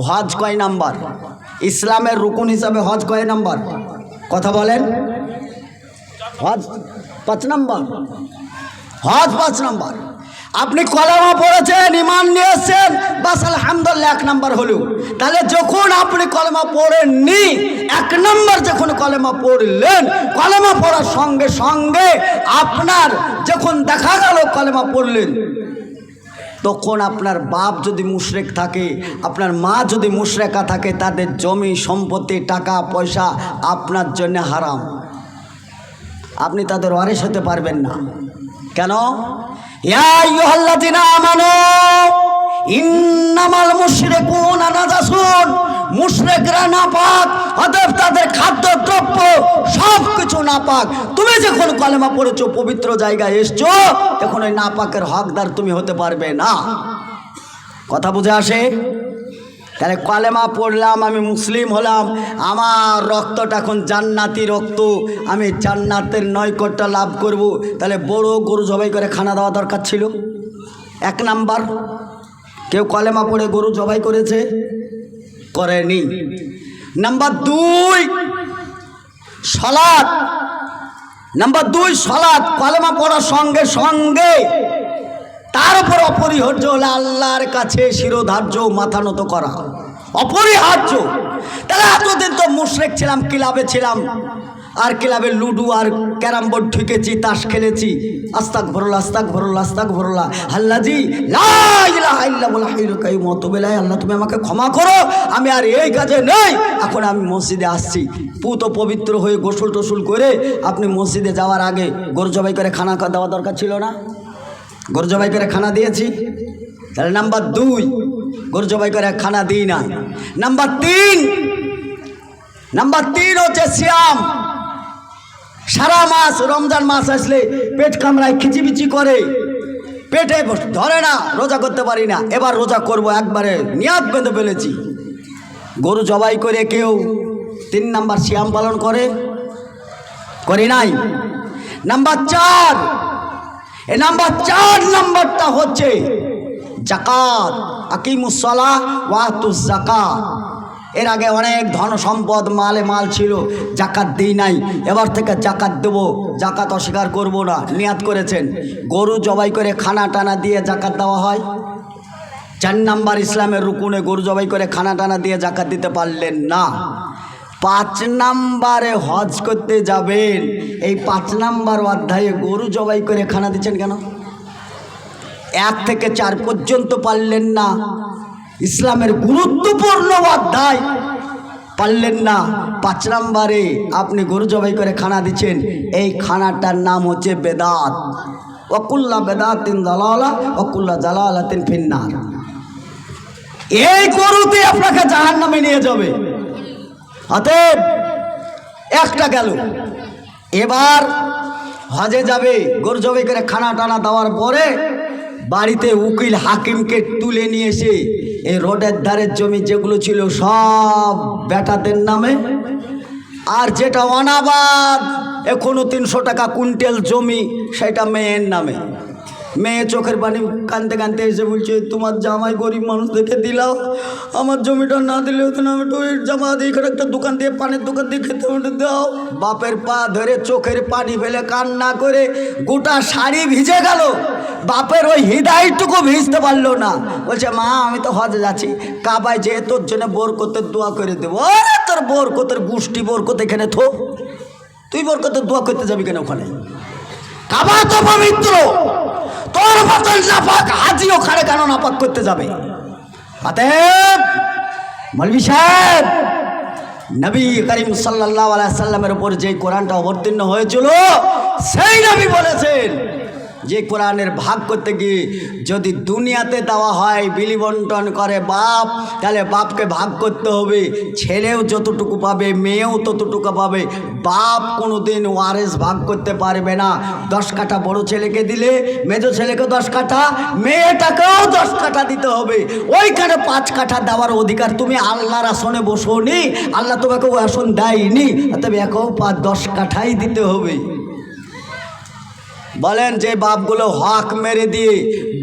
হজ কয় নাম্বার? ইসলামের রুকুন হিসাবে হজ কয় নাম্বার? কথা বলেন। হজ 5 নাম্বার। হজ 5 নাম্বার। আপনি কলেমা পড়েছেন, ঈমান নিয়ে এসেছেন, বাস আলহামদুলিল্লাহ 1 নাম্বার হলো। তাহলে যখন আপনি কলেমা পড়েননি, 1 নাম্বার যখন কলেমা পড়লেন, কলেমা পড়ার সঙ্গে সঙ্গে আপনার যখন দেখা গেল কলেমা পড়লেন, তখন আপনার বাপ যদি মুশরিক থাকে, আপনার মা যদি মুশরিকা থাকে, তাদের জমি সম্পত্তি টাকা পয়সা আপনার জন্য হারাম। আপনি তাদের ওয়ারিশ হতে পারবেন না। কেন? ইয়া আইয়ুহাল্লাযিনা আমানু ইন্নামাল মুশরিকুনা নাজাসুন, মুশরিকরা নাপাক, অতএব তাদের খাদ্য দ্রব্য সব কিছু নাপাক। তুমি যখন কলেমা পড়েছো, পবিত্র জায়গায় এসছো, তখন ওই নাপাকের হকদার তুমি হতে পারবে না। কথা বুঝে আসে? তাহলে কলেমা পড়লাম, আমি মুসলিম হলাম, আমার রক্তটা এখন জান্নাতি রক্ত, আমি জান্নাতের নৈকট্য লাভ করব। তাহলে বড় গরু জবাই করে খানা দেওয়া দরকার ছিল। 1 নাম্বার। কেউ কলেমা পড়ে গরু জবাই করেছে? করেনি। নাম্বার 2 সালাত। নাম্বার 2 সালাত। কলেমা পড়ার সঙ্গে সঙ্গে তার উপর অপরিহার্য হলে আল্লাহর কাছে শিরোধার্য, মাথা নত করা অপরিহার্য। তাহলে এতদিন তো মুশরিক ছিলাম, ক্লাবে ছিলাম, আর ক্লাবে লুডু আর ক্যারাম বোর্ড ঠুকেছি, তাস খেলেছি, আস্তাগফিরুল্লাহ আস্তাগফিরুল্লাহ আস্তাগফিরুল্লাহ, আল্লাহজি লা ইলাহা ইল্লাল্লাহুল হাইয়ুল কাইয়ুম ওয়া তুবু ইলাইহি, আল্লাহ তুমি আমাকে ক্ষমা করো, আমি আর এই কাজে নেই। এখন আমি মসজিদে আসছি, পুত পবিত্র হয়ে গোসল টোসল করে আপনি মসজিদে যাওয়ার আগে গরু জবাই করে খানা দেওয়া দরকার ছিল না? গরু জবাই করে খানা দিয়েছি। তাহলে নাম্বার 2 গরু জবাই করে খানা দিই না। নাম্বার 3 হচ্ছে সিয়াম। সারা মাস, রমজান মাস আসলে পেট কামড়ায়, খিচিবিচি করে, পেটে ধরে না, রোজা করতে পারি না। এবার রোজা করব, একবারে নিয়াত বেঁধে ফেলেছি। গরু জবাই করে কেউ 3 নাম্বার সিয়াম পালন করি নাই। নাম্বার 4, এই নাম্বার 4 নাম্বারটা হচ্ছে যাকাত। আকিমুস সালাহ ওয়া আতুজ যাকাত। এর আগে অনেক ধন সম্পদ মাল ছিল, জাকাত দিই নাই, এবার থেকে জাকাত দেবো, জাকাত অস্বীকার করব না, নিয়াত করেছেন। গরু জবাই করে খানা টানা দিয়ে জাকাত দেওয়া হয়। 4 নাম্বার ইসলামের রুকুনে গরু জবাই করে খানা টানা দিয়ে জাকাত দিতে পারলেন না। 5 নাম্বারে হজ করতে যাবেন, এই 5 নাম্বার অধ্যায়ে গরু জবাই করে খানা দিচ্ছেন কেন? 1 থেকে 4 পর্যন্ত পারলেন না। ইসলামের গুরুত্বপূর্ণ অধ্যায় পারলেন না। 5 নাম্বারে আপনি গরু জবাই করে খানা দিচ্ছেন, এই খানাটার নাম হচ্ছে বেদাত। ওয়াকুল্লা বেদাতিন দালালা ওয়াকুল্লা জালালাতিন ফিন্নার। এই গরুতে আপনাকে জাহান্নামে নিয়ে যাবে। অতএব একটা গেল। এবার হজে যাবে, গরু জবাই করে খানা টানা দেওয়ার পরে বাড়িতে উকিল হাকিমকে তুলে নিয়ে এসে এই রোডের ধারের জমি যেগুলো ছিল সব বেটাদের নামে, আর যেটা অনাবাদ এখনো 300 টাকা কুইন্টাল জমি, সেটা মেয়ের নামে। মেয়ে চোখের পানি কানতে কানতে এসে বলছে, তোমার জামাই গরিব মানুষ দেখে দিলাও, আমার জমিটা না দিলে হতো না, আমি তো জামা দিয়ে এখানে একটা দোকান দিয়ে, পানের দোকান দিয়ে খেতে দাও। বাপের পা ধরে চোখের পানি ফেলে কান্না করে গোটা শাড়ি ভিজে গেল। বাপের ওই হৃদয়টুকু ভিজতে পারলো না। বলছে, মা আমি তো হজে যাচ্ছি, কাবায় যেয়ে তোর জন্য বরকতের দোয়া করে দেবো। আরে তোর বরকতের গোষ্ঠী বরকত এখানে থো, তুই বরকতের দোয়া করতে যাবি কেন ওখানে? কাবা তো পবিত্র, তোর মতন নাপাক হাজি ওখানে কেন নাপাক করতে যাবে? অতএব মৌলভী সাহেব, নবী করিম সাল্লাল্লাহু আলাইহি সাল্লামের উপর যে কোরআনটা অবতীর্ণ হয়েছিল, সেই নবী বলেছেন যে কোরআনের ভাগ করতে গিয়ে যদি দুনিয়াতে দেওয়া হয় বিলি বন্টন করে বাপ, তাহলে বাপকে ভাগ করতে হবে। ছেলেও যতটুকু পাবে, মেয়েও ততটুকু পাবে। বাপ কোনোদিন ওয়ারেস ভাগ করতে পারবে না। 10 কাঠা বড় ছেলেকে দিলে মেজো ছেলেকে 10 কাঠা, মেয়েটাকেও 10 কাঠা দিতে হবে। ওইখানে 5 কাঠা দেওয়ার অধিকার তুমি আল্লাহর আসনে বসো নি, আল্লাহ তোমাকে ওই আসন দেয়নি, তবে একেও 10 কাঠাই দিতে হবে। বলেন যে বাপগুলো হক মেরে দিয়ে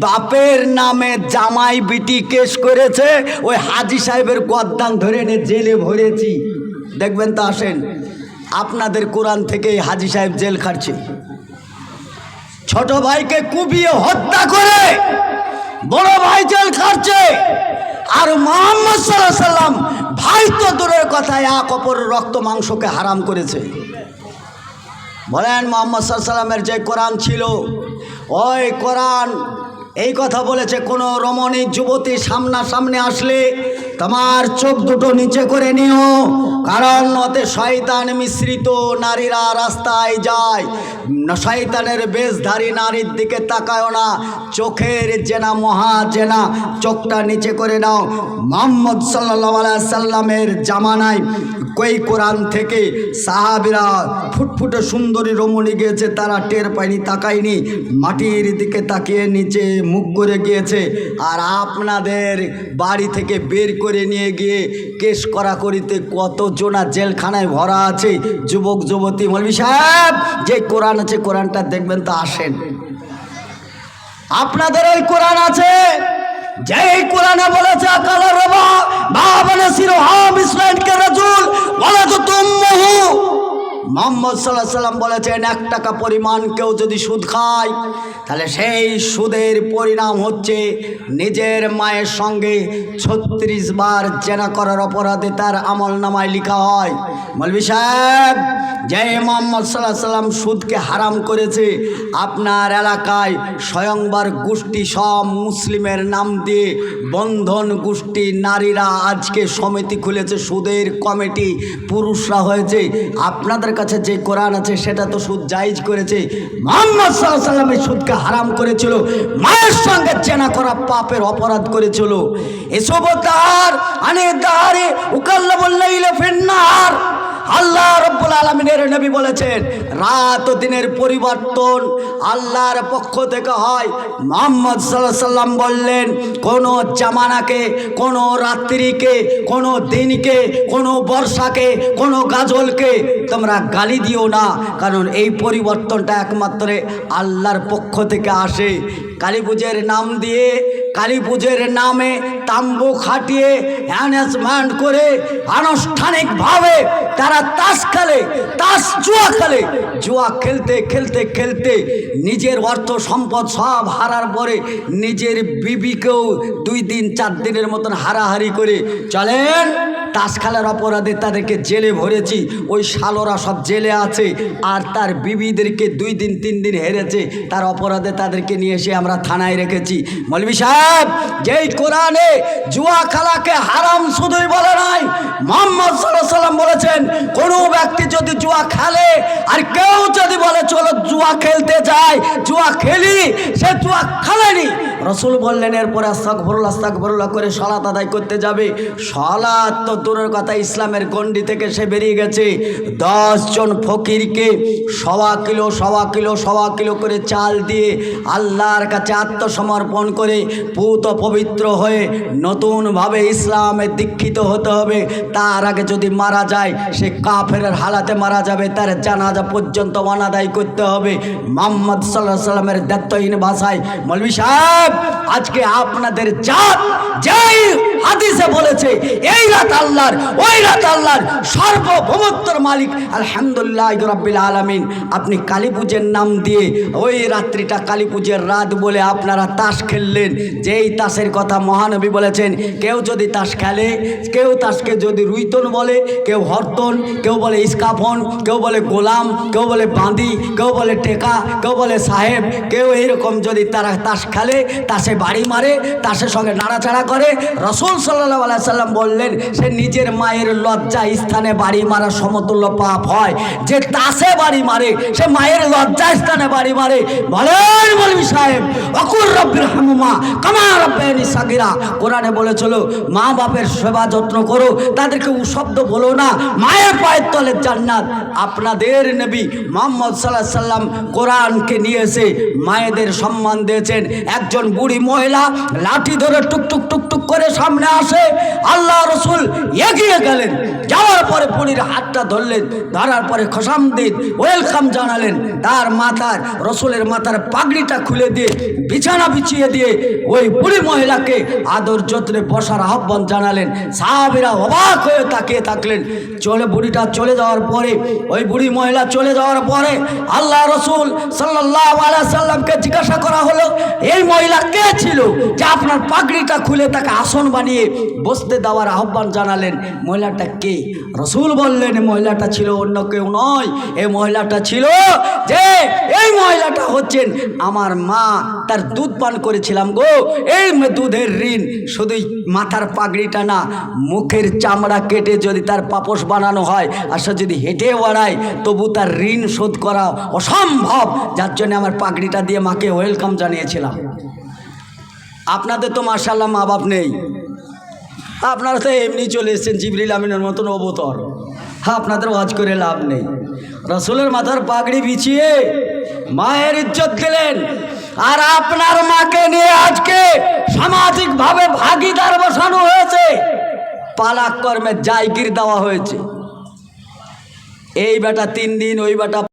বাপের নামে জামাই বিটি কেস করেছে, ওই হাজি সাহেবের গদ্দান ধরে এনে জেলে ভরেছি, দেখবেন তো আসেন। আপনাদের কোরআন থেকে হাজি সাহেব জেল খাটছে, ছোট ভাইকে কুপিয়ে হত্যা করে বড় ভাই জেল খাটছে। আর মুহাম্মদ সাল্লাল্লাহু আলাইহি সাল্লাম ভাই তো দূরের কথা, এক অপরের রক্ত মাংসকে হারাম করেছে। বলেন মুহাম্মদ সাল্লাল্লাহু আলাইহি সাল্লামের যে কোরআন ছিল, ওই কোরআন এই কথা বলেছে, কোনো রমণী যুবতী সামনাসামনি আসলে তোমার চোখ দুটো নিচে করে নিও, কারণ ওতে শয়তান মিশ্রিত নারীরা রাস্তায় যায়, শয়তানের বেশধারী নারীর দিকে তাকায়ও না, চোখের জেনা মহা জেনা, চোখটা নিচে করে নাও। মুহাম্মদ সাল্লাল্লাহু আলাইহি সাল্লামের জামানায় কই কোরআন থেকে সাহাবীরা ফুটফুটে সুন্দরী রমণী গিয়েছে, তারা টের পায়নি, তাকায়নি, মাটির দিকে তাকিয়ে নিচে মুখ করে গিয়েছে। আর আপনাদের বাড়ি থেকে বের করে নিয়ে গিয়ে কেস করাকরিতে কত জনা জেলখানায় ভরা আছে যুবক যুবতী। মৌলভী সাহেব যে কোরআন আছে, কোরআনটা দেখবেন তো আসেন। আপনাদের ওই কোরআন আছে, যেই কোরআনে বলেছে আকাল রবা বাবানে সিরহাম ইসলামকে রাসূল বলে তো তুমহু। মুহাম্মদ সাল্লাল্লাহু আলাইহি সাল্লাম বলেছেন, 1 টাকা পরিমাণ কেউ যদি সুদ খায়, তাহলে সেই সুদের পরিণাম হচ্ছে নিজের মায়ের সঙ্গে 36 বার জেনা করার অপরাধে তার আমল নামায় লেখা হয়। মৌলভী সাহেব, যে মুহাম্মদ সাল্লাল্লাহু আলাইহি সাল্লাম সুদকে হারাম করেছে, আপনার এলাকায় স্বয়ংবর গোষ্ঠী সব মুসলিমের নাম দিয়ে বন্ধন গোষ্ঠী নারীরা আজকে সমিতি খুলেছে, সুদের কমিটি, পুরুষরা হয়েছে। আপনাদের কাছে যে কোরআন আছে সেটা তো সুদ জায়েজ করেছে, মুহাম্মদ সাল্লাল্লাহু আলাইহি সাল্লাম এই সুদকে হারাম করেছিল, মায়ের সঙ্গে জেনা করা পাপের অপরাধ করেছিল। এসব তার আনে দারে উকাল্লাবুল লাইলা ফিন্নার। আল্লাহ রাব্বুল আলামিনের নবী বলেছেন, রাত ও দিনের পরিবর্তন আল্লাহর পক্ষ থেকে হয়। মুহাম্মদ সাল্লাল্লাহু আলাইহি সাল্লাম বললেন, কোন জামানাকে, কোন রাত্রিকে, কোন দিনকে, কোন বর্ষাকে, কোন গাজলকে তোমরা গালি দিও না, কারণ এই পরিবর্তনটা একমাত্র আল্লাহর পক্ষ থেকে আসে। কালী পুজোর নাম দিয়ে, কালী পুজোর নামে তাম্বু খাটিয়ে অ্যানাউন্সমেন্ট করে আনুষ্ঠানিকভাবে তারা তাস খেলে, তাস জুয়া খেলে, জুয়া খেলতে খেলতে খেলতে নিজের অর্থ সম্পদ সব হারার পরে নিজের বিবিকেও 2 দিন 4 দিনের মতন হারাহারি করে চলেন। তাস খেলার অপরাধে তাদেরকে জেলে ভরেছি, ওই শালোরা সব জেলে আছে, আর তার বিবিদেরকে 2 দিন 3 দিন হেরেছে, তার অপরাধে তাদেরকে নিয়ে এসে আমরা থানায় রেখেছি। মৌলভী সাহেব, যেই কোরআনে জুয়া খেলাকে হারাম শুধুই বলে নাই, মুহাম্মদ সাল্লাল্লাহু আলাইহি সাল্লাম বলেছেন, কোনো ব্যক্তি যদি জুয়া খেলে আর কেউ যদি বলে চলো জুয়া খেলতে যাই, জুয়া খেলি, সে জুয়া খেলেনি। রাসূল বললেন, এরপরে আস্তাগফিরুল্লাহ আস্তাগফিরুল্লাহ করে সালাত আদায় করতে যাবে। সালাত তো দূরের কথা, ইসলামের গণ্ডি থেকে সে বেরিয়ে গেছে। 10 জন ফকিরকে 1.25 কিলো 1.25 কিলো করে চাল দিয়ে আল্লাহর কাছে আত্মসমর্পণ করে পুত পবিত্র হয়ে নতুনভাবে ইসলামে দীক্ষিত হতে হবে। তার আগে যদি মারা যায়, সে কাফেরের হালাতে মারা যাবে, তার জানাজা পর্যন্ত অনাদায় করতে হবে। মুহাম্মদ সাল্লাল্লাহু আলাইহি সাল্লামের দায়িত্বহীন ভাষায় মৌলভী সাহেব, আজকে আপনাদের জাত যেই হাদিসে বলেছে এই রাত আল্লাহর, ওই রাত আল্লাহর, সার্বভৌমত্বর মালিক আলহামদুলিল্লাহ রাব্বিল আলামিন, আপনি কালী পূজার নাম দিয়ে ওই রাত্রিটা কালী পূজার রাত বলে আপনারা তাস খেললেন। যেই তাসের কথা মহানবী বলেছেন, কেউ যদি তাস খেলে, কেউ তাসকে যদি রুইতন বলে, কেউ হরতন, কেউ বলে ইস্কাফন, কেউ বলে গোলাম, কেউ বলে বাঁদি, কেউ বলে টেকা, কেউ বলে সাহেব, কেউ এইরকম যদি তারা তাস খেলে, তাসে বাড়ি মারে, তাসের সঙ্গে নাড়াচাড়া করে, রাসূল সাল্লাল্লাহু আলাইহি সাল্লাম বললেন সে নিজের মায়ের লজ্জা স্থানে বাড়ি মারা সমতুল্য পাপ হয়। যে তাসে বাড়ি মারে সে মায়ের লজ্জা স্থানে বাড়ি মারে। বলেন মৌলভী সাহেব, ওয়াকুর রাব্বিরহামহুমা কামা রাব্বায়ানি সাগীরা, কোরআনে বলেছিল মা বাপের সেবা যত্ন করো, তাদেরকে শব্দ বলো না, মায়ের পায়ের তলে জান্নাত। আপনাদের নবী মুহাম্মদ সাল্লাল্লাহু আলাইহি সাল্লাম কোরআনকে নিয়ে এসে মায়েদের সম্মান দিয়েছেন। একজন বুড়ি মহিলা লাঠি ধরে টুক টুক টুক টুক করে সামনে আসে, আল্লাহ রাসূল এগিয়ে গেলেন। যাওয়ার পরে বুড়ির হাতটা ধরলেন, ধরার পরে খোশামদিদ ওয়েলকাম জানালেন। তার মাথার রসুলের মাথার পাগড়িটা খুলে দিয়ে বিছানা বিছিয়ে দিয়ে ওই বুড়ি মহিলাকে আদর যত্নে বসার আহ্বান জানালেন। সাহাবীরা অবাক হয়ে তাকিয়ে থাকলেন। বুড়িটা চলে যাওয়ার পরে, ওই বুড়ি মহিলা চলে যাওয়ার পরে আল্লাহ রসুল সাল্লাল্লাহু আলাইহি সাল্লামকে জিজ্ঞাসা করা হলো, এই মহিলা কে ছিল যে আপনার পাগড়িটা খুলে তাকে আসন বানিয়ে বসতে দেওয়ার আহ্বান জানালেন? মহিলাটা কে? রসুল বললেন, মহিলাটা ছিল অন্য কেউ নয়, এই মহিলাটা ছিল যে এই মহিলাটা হচ্ছেন আমার মা। তার দুধ পান করেছিলাম গো, এই দুধের ঋণ। শুধু মাথার পাগড়িটা না, মুখের চামড়া কেটে যদি তার পাপোশ বানানো হয় আর সে যদি হেঁটে বেড়ায় তবু তার ঋণ শোধ করা অসম্ভব। যার জন্য আমার পাগড়িটা দিয়ে মাকে ওয়েলকাম জানিয়েছিলাম। আপনাদের তো মাশাআল্লাহ মা বাপ নেই, আপনারা তো এমনি চলে এসেছেন জিবরিল আমিনের মতন অবতর। হ্যাঁ, আপনাদের ওয়াজ করে লাভ নেই। রসুলের মাথার পাগড়ি বিছিয়ে মায়ের ইজ্জত দিলেন, আর আপনার মাকে নিয়ে আজকে সামাজিকভাবে ভাগিদার বসানো হয়েছে, পালাক কর্মে জায়গির দেওয়া হয়েছে। এই বেটা 3 দিন, ওই বেটা